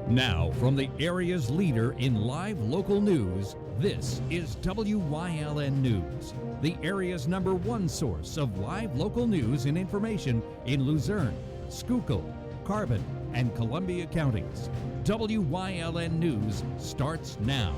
Now, from the area's leader in live local news, this is WYLN News, the area's #1 source of live local news and information in Luzerne, Schuylkill, Carbon, and Columbia counties. WYLN News starts now.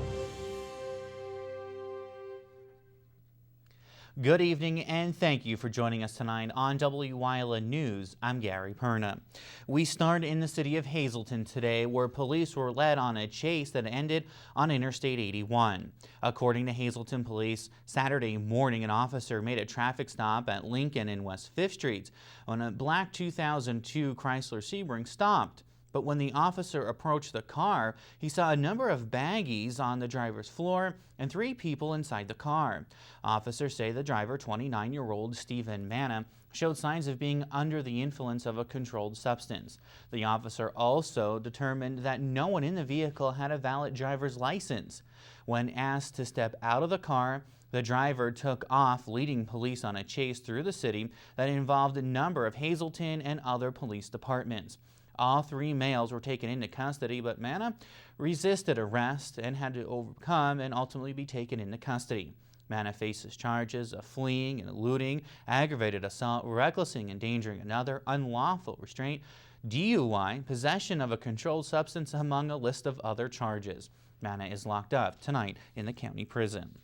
Good evening and thank you for joining us tonight on Wyln News. I'm Gary Perna. We start in the city of Hazleton today, where police were led on a chase that ended on Interstate 81. According to Hazleton police, Saturday morning an officer made a traffic stop at Lincoln and West 5th Streets when a black 2002 Chrysler Sebring stopped. But when the officer approached the car, he saw a number of baggies on the driver's floor and 3 people inside the car. Officers say the driver, 29-year-old Stephen Manna, showed signs of being under the influence of a controlled substance. The officer also determined that no one in the vehicle had a valid driver's license. When asked to step out of the car, the driver took off, leading police on a chase through the city that involved a number of Hazleton and other police departments. All 3 males were taken into custody, but Manna resisted arrest and had to overcome and ultimately be taken into custody. Manna faces charges of fleeing and eluding, aggravated assault, recklessly endangering another, unlawful restraint, DUI, possession of a controlled substance, among a list of other charges. Manna is locked up tonight in the county prison.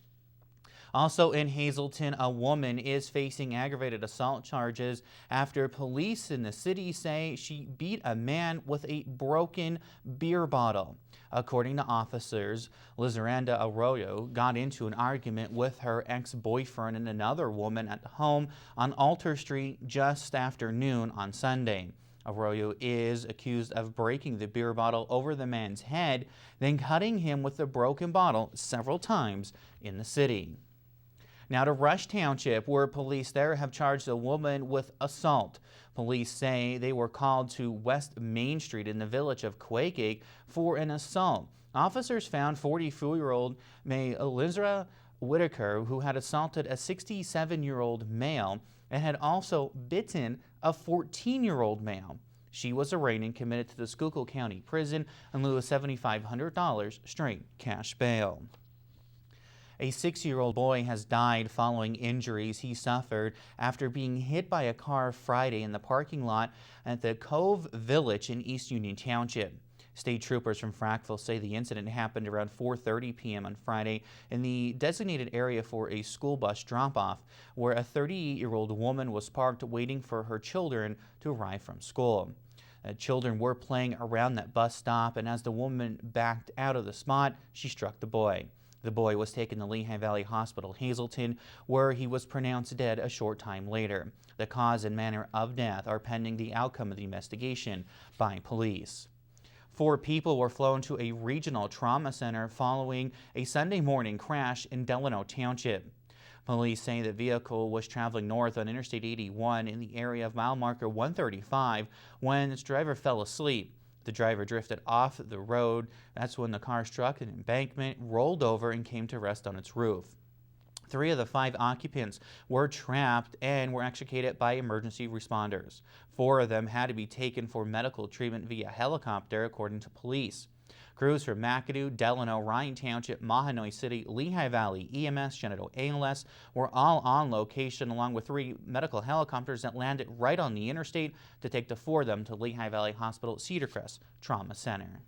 Also in Hazleton, a woman is facing aggravated assault charges after police in the city say she beat a man with a broken beer bottle. According to officers, Lizaranda Arroyo got into an argument with her ex-boyfriend and another woman at home on Alter Street just after noon on Sunday. Arroyo is accused of breaking the beer bottle over the man's head, then cutting him with the broken bottle several times in the city. Now to Rush Township, where police there have charged a woman with assault. Police say they were called to West Main Street in the village of Quakeg for an assault. Officers found 44-year-old May Elizra Whitaker, who had assaulted a 67-year-old male and had also bitten a 14-year-old male. She was arraigned and committed to the Schuylkill County Prison in lieu of $7,500 straight cash bail. A 6-year-old boy has died following injuries he suffered after being hit by a car Friday in the parking lot at the Cove Village in East Union Township. State troopers from Frackville say the incident happened around 4:30 p.m. on Friday in the designated area for a school bus drop-off, where a 38-year-old woman was parked waiting for her children to arrive from school. Children were playing around that bus stop, and as the woman backed out of the spot, she struck the boy. The boy was taken to Lehigh Valley Hospital, Hazleton, where he was pronounced dead a short time later. The cause and manner of death are pending the outcome of the investigation by police. 4 people were flown to a regional trauma center following a Sunday morning crash in Delano Township. Police say the vehicle was traveling north on Interstate 81 in the area of mile marker 135 when its driver fell asleep. The driver drifted off the road. That's when the car struck an embankment, rolled over, and came to rest on its roof. 3 of the 5 occupants were trapped and were extricated by emergency responders. 4 of them had to be taken for medical treatment via helicopter, according to police. Crews from McAdoo, Delano, Ryan Township, Mahanoy City, Lehigh Valley, EMS, Genito ALS were all on location, along with 3 medical helicopters that landed right on the interstate to take the 4 of them to Lehigh Valley Hospital Cedar Crest Trauma Center.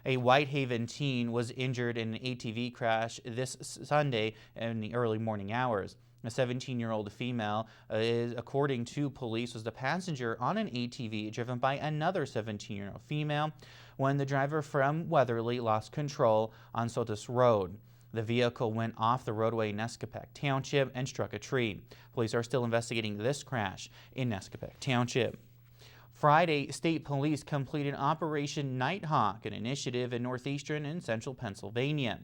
A Whitehaven teen was injured in an ATV crash this Sunday in the early morning hours. A 17-year-old female, according to police, was the passenger on an ATV driven by another 17-year-old female when the driver from Weatherly lost control on Sotis Road. The vehicle went off the roadway in Nescopeck Township and struck a tree. Police are still investigating this crash in Nescopeck Township. Friday, state police completed Operation Nighthawk, an initiative in northeastern and central Pennsylvania.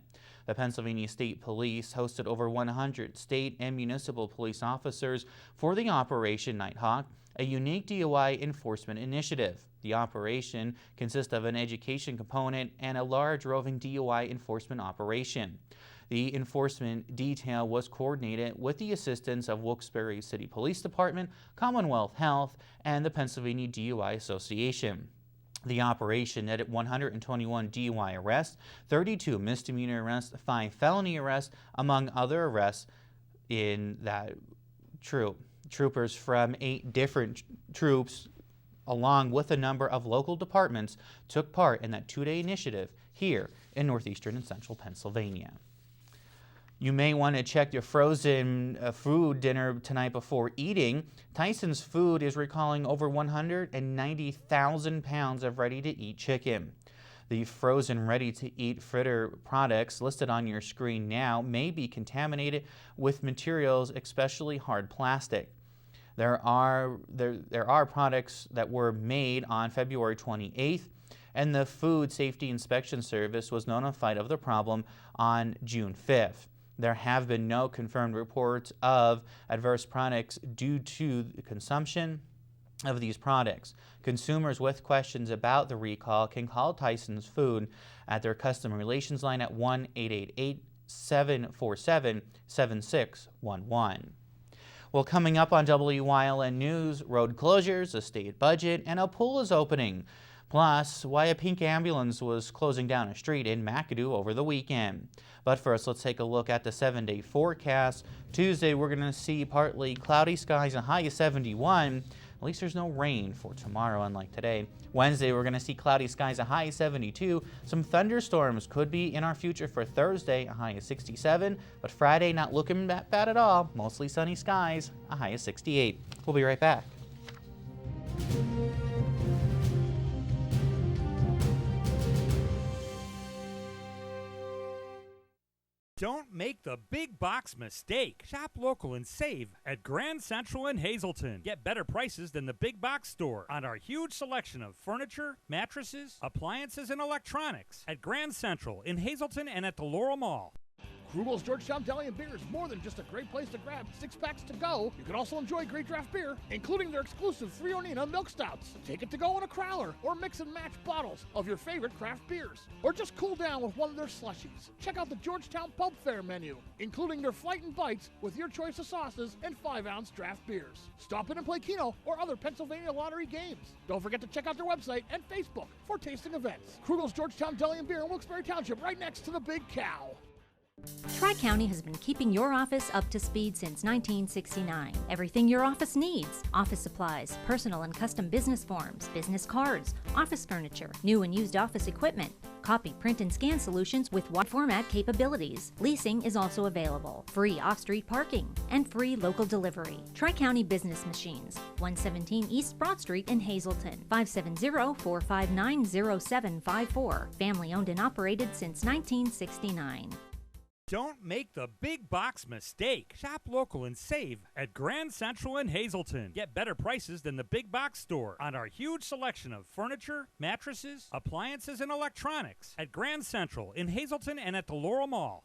The Pennsylvania State Police hosted over 100 state and municipal police officers for the Operation Nighthawk, a unique DUI enforcement initiative. The operation consists of an education component and a large roving DUI enforcement operation. The enforcement detail was coordinated with the assistance of Wilkes-Barre City Police Department, Commonwealth Health, and the Pennsylvania DUI Association. The operation netted 121 DUI arrests, 32 misdemeanor arrests, 5 felony arrests, among other arrests in that troop. Troopers from 8 different troops, along with a number of local departments, took part in that 2-day initiative here in northeastern and central Pennsylvania. You may want to check your frozen food dinner tonight before eating. Tyson's Food is recalling over 190,000 pounds of ready-to-eat chicken. The frozen ready-to-eat fritter products listed on your screen now may be contaminated with materials, especially hard plastic. There are products that were made on February 28th, and the Food Safety Inspection Service was notified of the problem on June 5th. There have been no confirmed reports of adverse products due to the consumption of these products. Consumers with questions about the recall can call Tyson's Food at their customer relations line at 1-888-747-7611. Well, coming up on WYLN News, road closures, a state budget, and a pool is opening. Plus, why a pink ambulance was closing down a street in McAdoo over the weekend. But first, let's take a look at the 7-day forecast. Tuesday, we're going to see partly cloudy skies, a high of 71. At least there's no rain for tomorrow, unlike today. Wednesday, we're going to see cloudy skies, a high of 72. Some thunderstorms could be in our future for Thursday, a high of 67. But Friday, not looking that bad at all. Mostly sunny skies, a high of 68. We'll be right back. Don't make the big box mistake. Shop local and save at Grand Central in Hazleton. Get better prices than the big box store on our huge selection of furniture, mattresses, appliances, and electronics at Grand Central in Hazleton and at the Laurel Mall. Krugel's Georgetown Deli and Beer is more than just a great place to grab 6-packs to go. You can also enjoy great draft beer, including their exclusive Three Ornina milk stouts. Take it to go in a crowler, or mix and match bottles of your favorite craft beers. Or just cool down with one of their slushies. Check out the Georgetown Pub Fare menu, including their Flight and Bites with your choice of sauces and 5-ounce draft beers. Stop in and play Keno or other Pennsylvania lottery games. Don't forget to check out their website and Facebook for tasting events. Krugel's Georgetown Deli and Beer in Wilkes-Barre Township, right next to the Big Cow. Tri-County has been keeping your office up to speed since 1969. Everything your office needs: office supplies, personal and custom business forms, business cards, office furniture, new and used office equipment, copy, print, and scan solutions with wide format capabilities. Leasing is also available, free off-street parking, and free local delivery. Tri-County Business Machines, 117 East Broad Street in Hazleton, 570-459-0754. Family owned and operated since 1969. Don't make the big box mistake. Shop local and save at Grand Central in Hazleton. Get better prices than the big box store on our huge selection of furniture, mattresses, appliances, and electronics at Grand Central in Hazleton and at the Laurel Mall.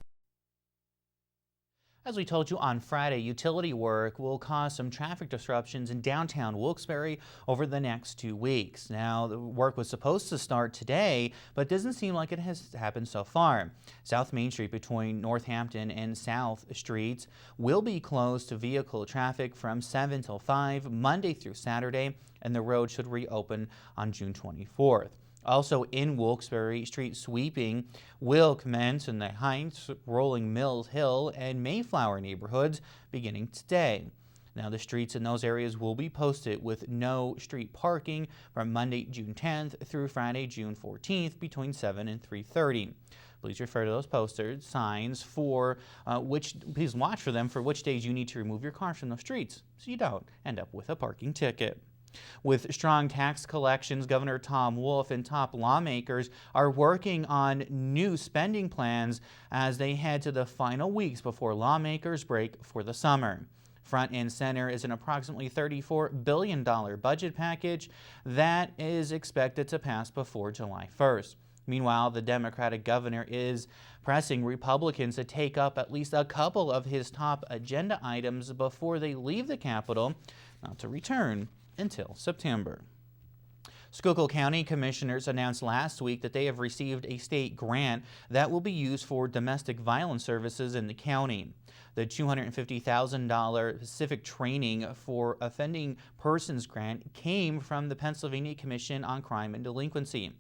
As we told you on Friday, utility work will cause some traffic disruptions in downtown Wilkes-Barre over the next 2 weeks. Now, the work was supposed to start today, but doesn't seem like it has happened so far. South Main Street between Northampton and South Streets will be closed to vehicle traffic from 7 till 5, Monday through Saturday, and the road should reopen on June 24th. Also in Wilkes-Barre, street sweeping will commence in the Heights, Rolling Mills Hill, and Mayflower neighborhoods beginning today. Now, the streets in those areas will be posted with no street parking from Monday, June 10th through Friday, June 14th between 7 and 3:30. Please refer to those posters, signs for please watch for them for which days you need to remove your car from the streets so you don't end up with a parking ticket. With strong tax collections, Governor Tom Wolf and top lawmakers are working on new spending plans as they head to the final weeks before lawmakers break for the summer. Front and center is an approximately $34 billion budget package that is expected to pass before July 1st. Meanwhile, the Democratic governor is pressing Republicans to take up at least a couple of his top agenda items before they leave the Capitol, not to return until September. Schuylkill County commissioners announced last week that they have received a state grant that will be used for domestic violence services in the county. The $250,000 specific training for offending persons grant came from the Pennsylvania Commission on Crime and Delinquency.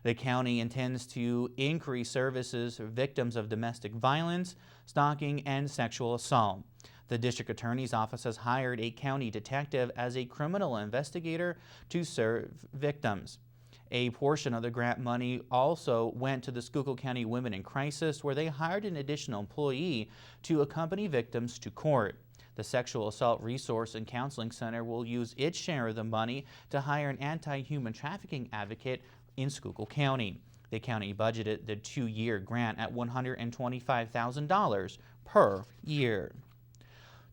The county intends to increase services for victims of domestic violence, stalking, and sexual assault. The district attorney's office has hired a county detective as a criminal investigator to serve victims. A portion of the grant money also went to the Schuylkill County Women in Crisis, where they hired an additional employee to accompany victims to court. The Sexual Assault Resource and Counseling Center will use its share of the money to hire an anti-human trafficking advocate in Schuylkill County. The county budgeted the 2-year grant at $125,000 per year.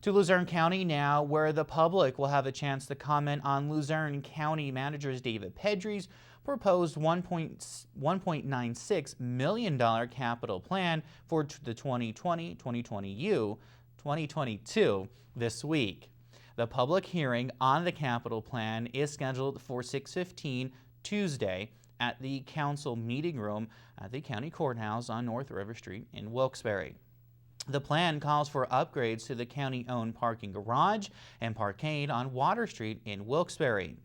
To Luzerne County now, where the public will have a chance to comment on Luzerne County Manager David Pedri's proposed $1.96 million capital plan for the 2020-2022 this week. The public hearing on the capital plan is scheduled for 6:15 Tuesday at the council meeting room at the county courthouse on North River Street in Wilkes-Barre. The plan calls for upgrades to the county-owned parking garage and parkade on Water Street in Wilkes-Barre.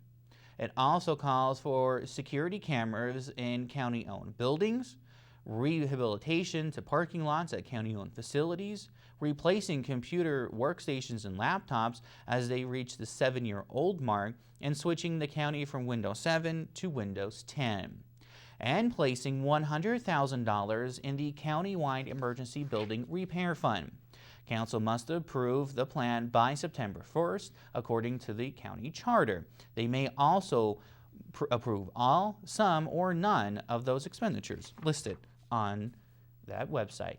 It also calls for security cameras in county-owned buildings, rehabilitation to parking lots at county-owned facilities, replacing computer workstations and laptops as they reach the 7-year-old mark, and switching the county from Windows 7 to Windows 10. And placing $100,000 in the county-wide emergency building repair fund. Council must approve the plan by September 1st, according to the county charter. They may also approve all, some, or none of those expenditures listed on that website.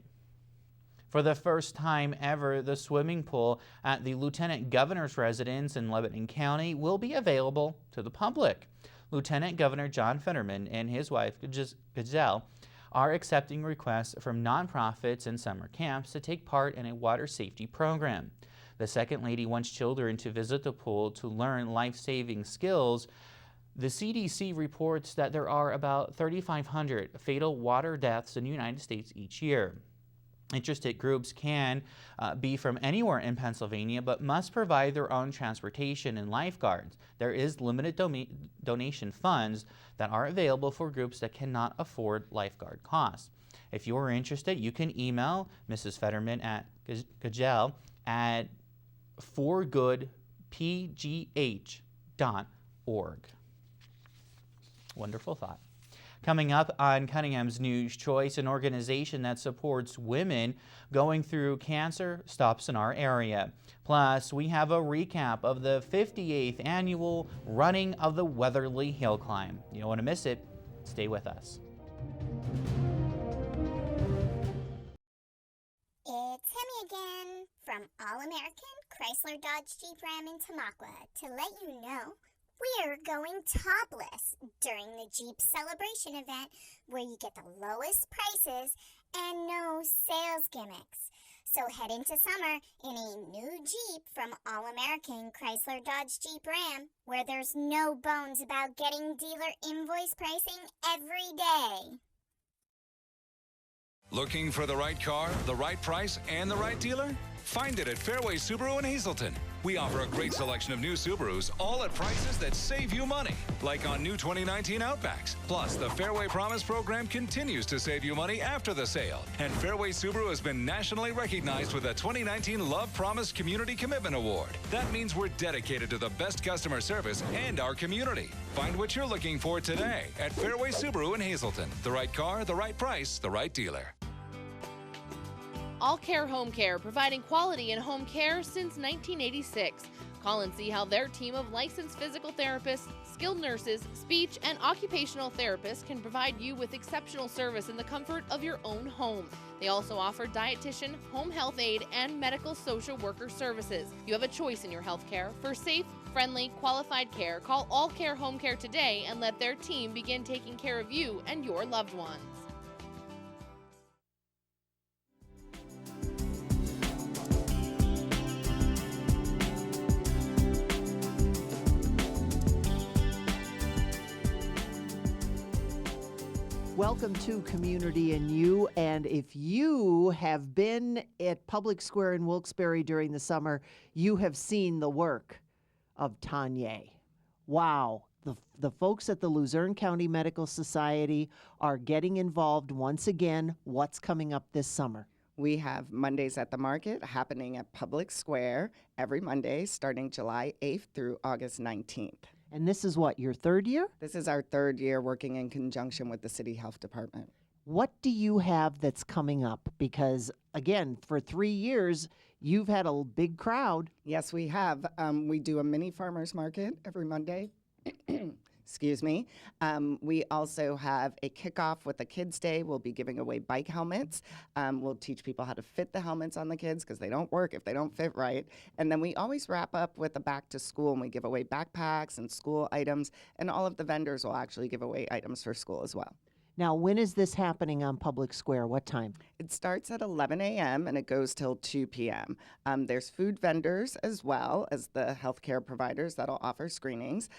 For the first time ever, the swimming pool at the Lieutenant Governor's residence in Lebanon County will be available to the public. Lieutenant Governor John Fetterman and his wife, Giselle, are accepting requests from nonprofits and summer camps to take part in a water safety program. The Second Lady wants children to visit the pool to learn life-saving skills. The CDC reports that there are about 3,500 fatal water deaths in the United States each year. Interested groups can be from anywhere in Pennsylvania, but must provide their own transportation and lifeguards. There is limited donation funds that are available for groups that cannot afford lifeguard costs. If you are interested, you can email Mrs. Fetterman at Gagel at forgoodpgh.org. Wonderful thought. Coming up on Cunningham's News Choice, an organization that supports women going through cancer stops in our area. Plus, we have a recap of the 58th annual running of the Weatherly Hill Climb. You don't want to miss it. Stay with us. It's Hemi again from All-American Chrysler Dodge Jeep Ram in Tamaqua to let you know we're going topless during the Jeep Celebration event, where you get the lowest prices and no sales gimmicks. So head into summer in a new Jeep from All-American Chrysler Dodge Jeep Ram, where there's no bones about getting dealer invoice pricing every day. Looking for the right car, the right price, and the right dealer? Find it at Fairway Subaru in Hazelton. We offer a great selection of new Subarus, all at prices that save you money, like on new 2019 Outbacks. Plus, the Fairway Promise program continues to save you money after the sale. And Fairway Subaru has been nationally recognized with the 2019 Love Promise Community Commitment Award. That means we're dedicated to the best customer service and our community. Find what you're looking for today at Fairway Subaru in Hazelton. The right car, the right price, the right dealer. All Care Home Care, providing quality in home care since 1986. Call and see how their team of licensed physical therapists, skilled nurses, speech, and occupational therapists can provide you with exceptional service in the comfort of your own home. They also offer dietitian, home health aide, and medical social worker services. You have a choice in your health care. For safe, friendly, qualified care, call All Care Home Care today and let their team begin taking care of you and your loved ones. Welcome to Community and You. And if you have been at Public Square in Wilkes-Barre during the summer, you have seen the work of Tanya. Wow. The folks at the Luzerne County Medical Society are getting involved once again. What's coming up this summer? We have Mondays at the Market happening at Public Square every Monday starting July 8th through August 19th. And this is what, your third year? This is our third year working in conjunction with the City Health Department. What do you have that's coming up? Because, again, for 3 years, you've had a big crowd. Yes, we have. We do a mini farmers market every Monday. Excuse me. We also have a kickoff with a Kids Day. We'll be giving away bike helmets. We'll teach people how to fit the helmets on the kids because they don't work if they don't fit right. And then we always wrap up with a back to school, and we give away backpacks and school items. And all of the vendors will actually give away items for school as well. Now, when is this happening on Public Square? What time? It starts at 11 a.m. and it goes till 2 p.m. There's food vendors as well as the healthcare providers that'll offer screenings.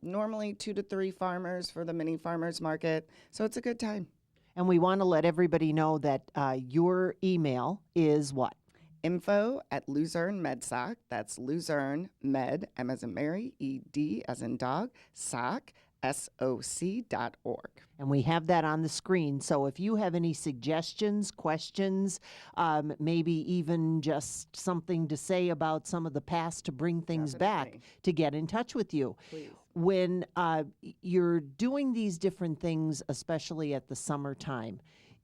Normally 2 to 3 farmers for the mini farmers market. So it's a good time. And we want to let everybody know that your email is what? info@Luzerne MedSoc. That's Luzerne Med, M as in Mary, E-D as in dog, SOC, SOC.org. And we have that on the screen. So if you have any suggestions, questions, maybe even just something to say about some of the past to bring things back, to get in touch with you. Please. When you're doing these different things, especially at the summertime,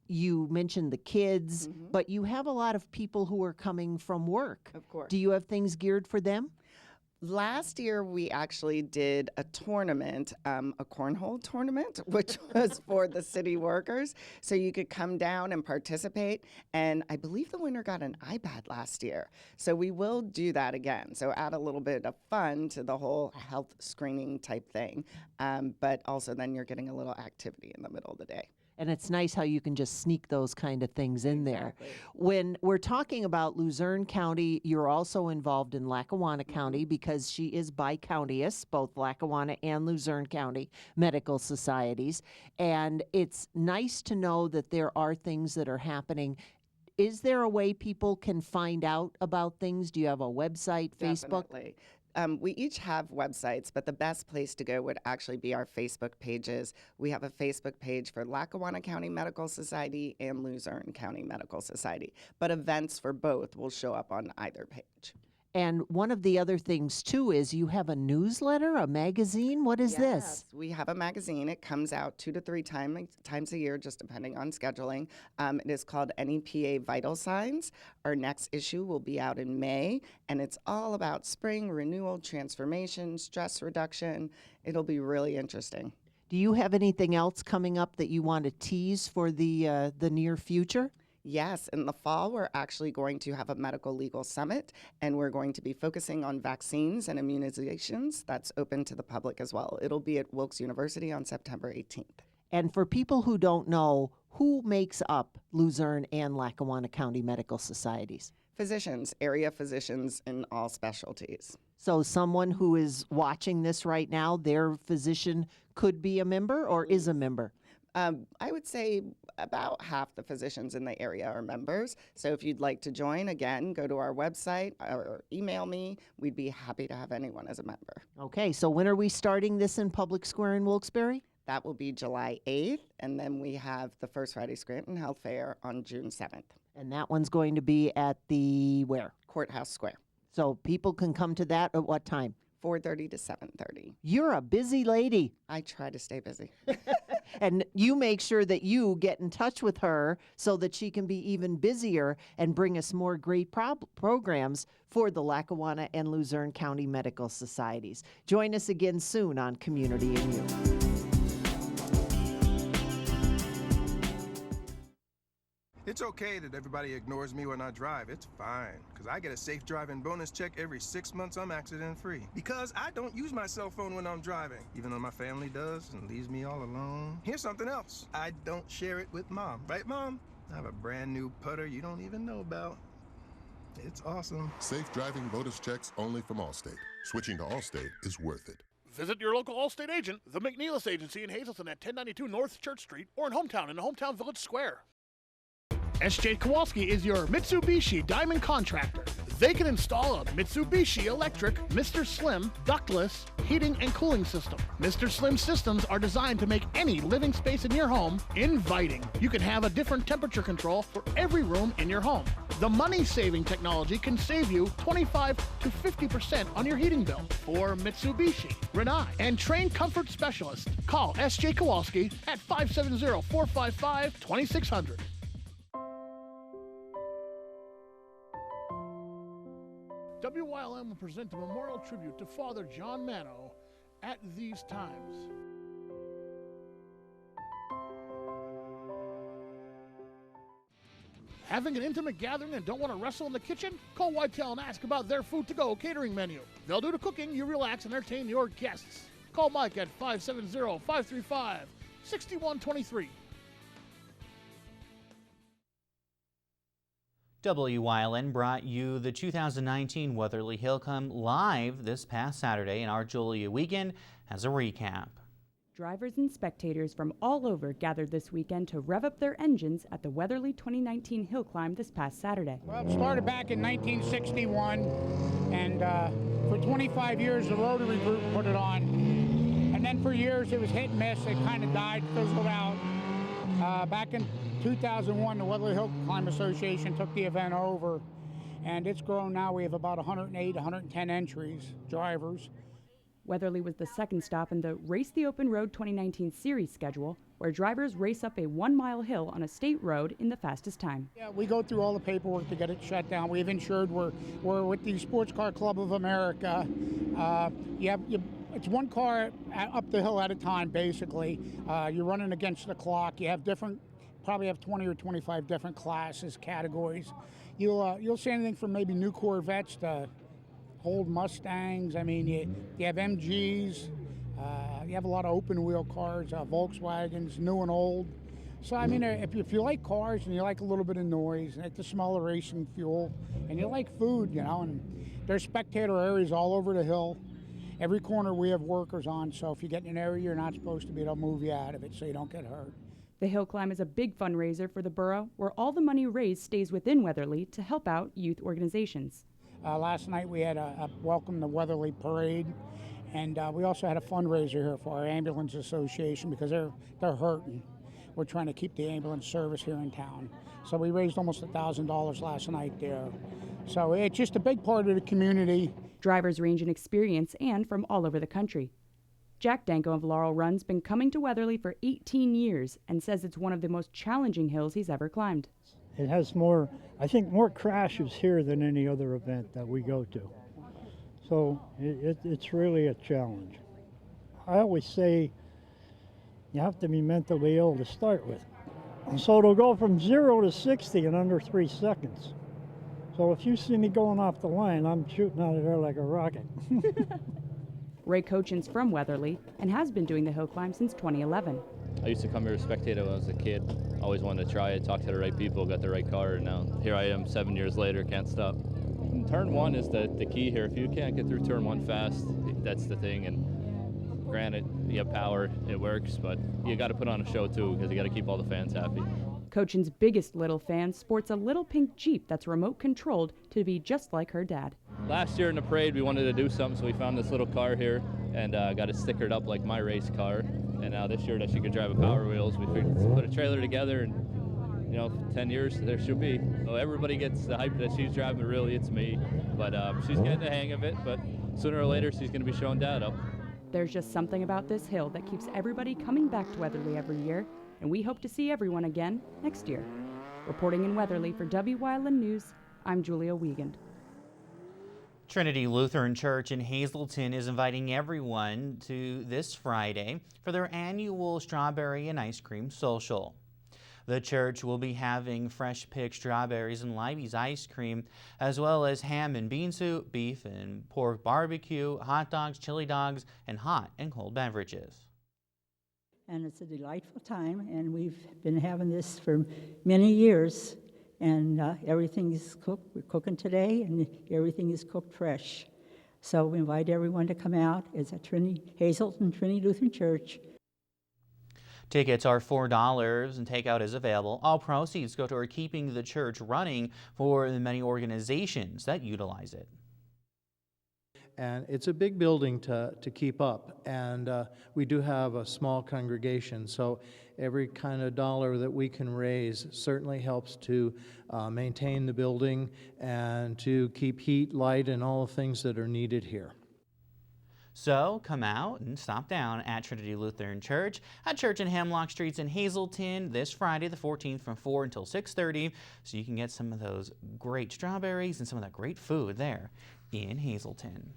you mentioned the kids, but you have a lot of people who are coming from work. Of course. Do you have things geared for them? Last year, we actually did a tournament, a cornhole tournament, which was for the city workers. So you could come down and participate. And I believe the winner got an iPad last year. So we will do that again. So add a little bit of fun to the whole health screening type thing. But also then you're getting a little activity in the middle of the day. And it's nice how you can just sneak those kind of things in there. When we're talking about Luzerne County, you're also involved in Lackawanna County because she is bi-countyist, both Lackawanna and Luzerne County medical societies. And it's nice to know that there are things that are happening. Is there a way people can find out about things? Do you have a website, Facebook? Definitely. We each have websites, but the best place to go would actually be our Facebook pages. We have a Facebook page for Lackawanna County Medical Society and Luzerne County Medical Society, but events for both will show up on either page. And one of the other things, too, is you have a newsletter, a magazine. What is this? We have a magazine. It comes out 2 to 3 times a year, just depending on scheduling. It is called NEPA Vital Signs. Our next issue will be out in May, and it's all about spring, renewal, transformation, stress reduction. It'll be really interesting. Do you have anything else coming up that you want to tease for the near future? Yes, in the fall, we're actually going to have a medical legal summit, and we're going to be focusing on vaccines and immunizations. That's open to the public as well. It'll be at Wilkes University on September 18th. And for people who don't know, who makes up Luzerne and Lackawanna County Medical Societies? Physicians, area physicians in all specialties. So someone who is watching this right now, their physician could be a member or is a member? I would say about half the physicians in the area are members. So if you'd like to join, again, go to our website or email me. We'd be happy to have anyone as a member. Okay, so when are we starting this in Public Square in Wilkes-Barre? That will be July 8th, and then we have the First Friday Scranton Health Fair on June 7th. And that one's going to be at the where? Courthouse Square. So people can come to that at what time? 4:30 to 7:30. You're a busy lady. I try to stay busy. And you make sure that you get in touch with her so that she can be even busier and bring us more great programs for the Lackawanna and Luzerne County Medical Societies. Join us again soon on Community and You. It's okay that everybody ignores me when I drive. It's fine, because I get a safe driving bonus check every 6 months I'm accident-free. Because I don't use my cell phone when I'm driving, even though my family does and leaves me all alone. Here's something else. I don't share it with Mom. Right, Mom? I have a brand new putter you don't even know about. It's awesome. Safe driving bonus checks only from Allstate. Switching to Allstate is worth it. Visit your local Allstate agent, the McNeilis Agency in Hazleton at 1092 North Church Street, or in Hometown in the Hometown Village Square. S.J. Kowalski is your Mitsubishi Diamond contractor. They can install a Mitsubishi electric Mr. Slim ductless heating and cooling system. Mr. Slim systems are designed to make any living space in your home inviting. You can have a different temperature control for every room in your home. The money-saving technology can save you 25 to 50% on your heating bill. For Mitsubishi, Rinnai, and trained comfort specialists, call S.J. Kowalski at 570-455-2600. WYLM will present a memorial tribute to Father John Mano at these times. Having an intimate gathering and don't want to wrestle in the kitchen? Call Whitetail and ask about their food-to-go catering menu. They'll do the cooking, you relax and entertain your guests. Call Mike at 570-535-6123. WYLN brought you the 2019 Weatherly Hillclimb live this past Saturday, and our Julia Wiegand has a recap. Drivers and spectators from all over gathered this weekend to rev up their engines at the Weatherly 2019 Hill Climb this past Saturday. Well, it started back in 1961, and for 25 years the Rotary Group put it on. And then for years it was hit and miss. It kind of died, fizzled out. Back in 2001, the Weatherly Hill Climb Association took the event over, and it's grown now. We have about 108, 110 entries, drivers. Weatherly was the second stop in the Race the Open Road 2019 series schedule, where drivers race up a 1-mile hill on a state road in the fastest time. Yeah, we go through all the paperwork to get it shut down. We've insured. We're with the Sports Car Club of America. It's one car up the hill at a time, basically. You're running against the clock. You have probably have 20 or 25 different classes, categories. You'll see anything from maybe new Corvettes to old Mustangs. I mean, you have MGs. You have a lot of open wheel cars, Volkswagens, new and old. So I mean, if you like cars and you like a little bit of noise, and like the smell of racing fuel, and you like food, and there's spectator areas all over the hill. Every corner we have workers on, so if you get in an area you're not supposed to be, they'll move you out of it so you don't get hurt. The Hill Climb is a big fundraiser for the borough, where all the money raised stays within Weatherly to help out youth organizations. Last night we had a Welcome to Weatherly parade, and we also had a fundraiser here for our ambulance association because they're hurting. We're trying to keep the ambulance service here in town. So we raised almost $1,000 last night there. So it's just a big part of the community. Drivers range in experience and from all over the country. Jack Danko of Laurel Run's been coming to Weatherly for 18 years and says it's one of the most challenging hills he's ever climbed. It has more crashes here than any other event that we go to. So it's really a challenge. I always say you have to be mentally ill to start with. So it'll go from 0 to 60 in under 3 seconds. So if you see me going off the line, I'm shooting out of there like a rocket. Ray Cochin's from Weatherly and has been doing the hill climb since 2011. I used to come here to spectate it when I was a kid. Always wanted to try it, talk to the right people, got the right car, and now here I am 7 years later, can't stop. And turn 1 is the key here. If you can't get through turn 1 fast, that's the thing. And granted, you have power, it works, but you got to put on a show too because you got to keep all the fans happy. Cochin's biggest little fan sports a little pink Jeep that's remote controlled to be just like her dad. Last year in the parade, we wanted to do something, so we found this little car here and got it stickered up like my race car. And now this year that she could drive with Power Wheels, we figured put a trailer together and 10 years, there she'll be. So everybody gets the hype that she's driving, really it's me. But she's getting the hang of it, but sooner or later she's going to be showing Dad up. There's just something about this hill that keeps everybody coming back to Weatherly every year, and we hope to see everyone again next year. Reporting in Weatherly for WYLN News, I'm Julia Wiegand. Trinity Lutheran Church in Hazleton is inviting everyone to this Friday for their annual strawberry and ice cream social. The church will be having fresh picked strawberries and Libby's ice cream, as well as ham and bean soup, beef and pork barbecue, hot dogs, chili dogs, and hot and cold beverages. And it's a delightful time, and we've been having this for many years, and everything is cooked. We're cooking today, and everything is cooked fresh. So we invite everyone to come out. It's at Hazelton Trinity Lutheran Church. Tickets are $4 and takeout is available. All proceeds go toward keeping the church running for the many organizations that utilize it. And it's a big building to keep up, and we do have a small congregation, so every kind of dollar that we can raise certainly helps to maintain the building and to keep heat, light, and all the things that are needed here. So come out and stop down at Trinity Lutheran Church at Church and Hemlock Streets in Hazelton this Friday the 14th from 4 until 6:30, so you can get some of those great strawberries and some of that great food there in Hazelton.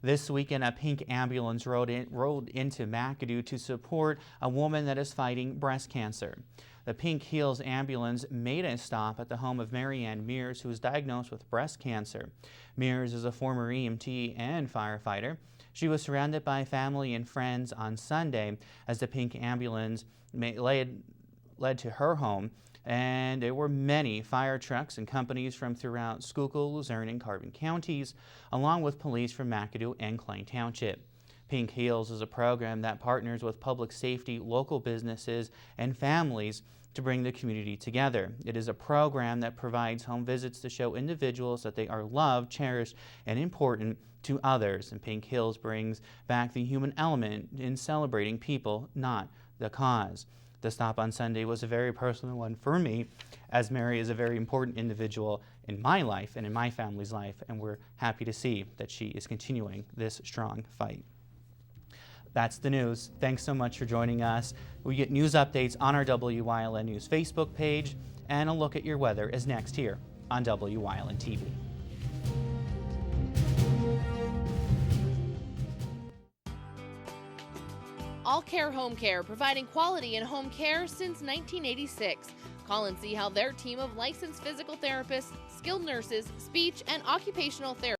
This weekend, a pink ambulance rode into McAdoo to support a woman that is fighting breast cancer. The Pink Heels ambulance made a stop at the home of Marianne Mears, who was diagnosed with breast cancer. Mears is a former EMT and firefighter. She was surrounded by family and friends on Sunday as the pink ambulance led to her home, and there were many fire trucks and companies from throughout Schuylkill, Luzerne, and Carbon counties, along with police from McAdoo and Klein Township. Pink Heels is a program that partners with public safety, local businesses, and families to bring the community together. It is a program that provides home visits to show individuals that they are loved, cherished, and important to others. And Pink Heels brings back the human element in celebrating people, not the cause. The stop on Sunday was a very personal one for me, as Mary is a very important individual in my life and in my family's life, and we're happy to see that she is continuing this strong fight. That's the news. Thanks so much for joining us. We get news updates on our WYLN News Facebook page, and a look at your weather is next here on WYLN TV. All Care Home Care, providing quality in home care since 1986. Call and see how their team of licensed physical therapists, skilled nurses, speech and occupational therapists